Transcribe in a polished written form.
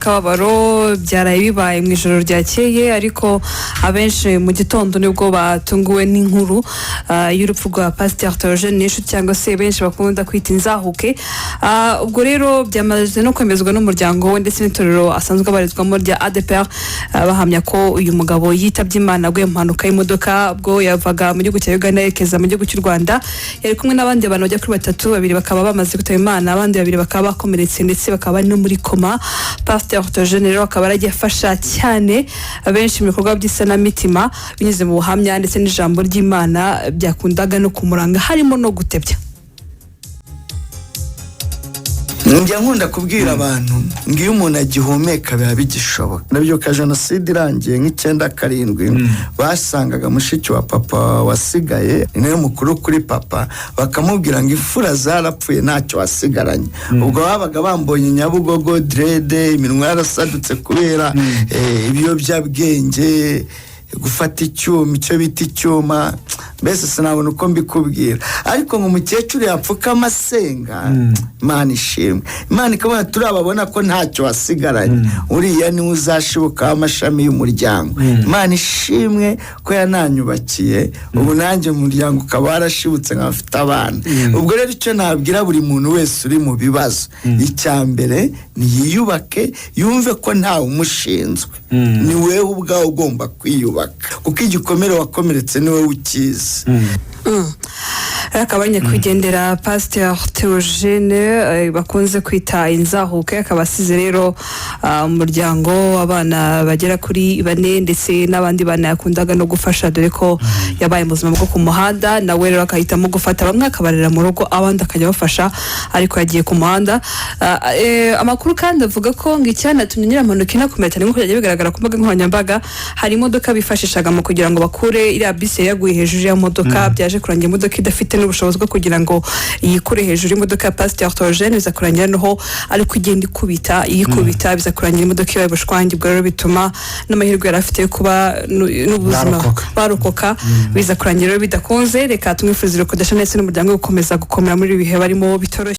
kababaro byaraye bibaye mu ijoro ryakeye ariko abenshi mu gitondo nibwo batunguwe n'inkuru y'urupfu rwa Pasteur Theogen cyangwa se benshi bakunda kwita inzahuke. Ubwo rero byamaze no kwemezwa n'umuryango we ndetse n'itorero asanzwe abarizwamo rya ADPR, bahamya ko uyu mugabo yitabye Imana aguye mu mpanuka y'imodoka ubwo yavaga mu gihugu cya Uganda yerekeza mu gihugu cy'u Rwanda. Yari kumwe n'abandi bantu bajya kuri batatu, babiri bakaba bamaze gutaba Imana, abandi babiri bakaba bakomeretse ndetse bakaba no muri koma. Theogen rero akaba aragiye afasha cyane abenshi mu bikorwa by'isanamitima binyuze mu buhamya ndetse n'ijambo ry'Imana byakundaga no kumuranga harimo no gutebya. Njya nkunda kubwira abantu ngiyo umuntu agihumeka biba bigishoboka. Nabyo ka jenoside irangiye nk'I97 basangaga mushiki wa papa wasigaye niwe mukuru kuri papa, bakamubwira ngo ifura zarapfuye ntacyo wasigaranye. Ubwo babaga bambonye Nyabugogo drede, iminwa yarasadutse kubera ibiyobyabwenge, gufata icyuma, icyo bita icyuma, mbese sinabona uko mbikubwira. Ariko ngo umukecuru yapfuka amasenga, Imana ishimwe. Imana ikabona turababona ko ntacyo wasigaranye, uriya ni uzashibuka amashami y'umuryango. Imana ishimwe ko yananyubakiye, ubu nanjye umuryango ukaba warashibutse nk'abafite abana. Ubwo rero icyo nabwira buri muntu wese uri mu bibazo, icyambere ni yiyubake, yumve ko ntawe umushinzwe, ni wewe ubwawe ugomba kwiyubaka, kuko igikomere wakomeretse ni wowe ukizi. Akaba nyakwigendera Pasteur Theogen bakunze kwita inzahuke, akaba asize rero umuryango abana bagera kuri 4 ndetse n'abandi bana yakundaga no gufasha, dore ko yabaye mu buzima bwo ku muhanda. Nawe rero akahitamo gufata bamwe akabarera mu rugo, abandi akajya bafasha, ariko yagiye ku muhanda. Amakuru kandi avuga ko ngo icyanatumye nyirampanuka inakomera cyane nk'uko byagiye bigaragara ku mbuga nkoranyambaga, hari imodoka bifashishaga mu kugira ngo bakure iriya bisi yaguye hejuru ya modoka. Byaje kurangira imodoka idafite n'ubushobozi bwo kugira ngo yikure hejuru y'imodoka ya Pasteur Theogen, biza kurangira noho ari kugenda yikubita biza kurangira imodoka yabaye bushwangi. Ubwo rero bituma n'amahirwe yari afite kuba n'ubuzima barokoka biza kurangira bidakunze. Reka tumwifurize ko ndetse n'umuryango gukomeza gukomera muri ibihe barimo bitoroshye.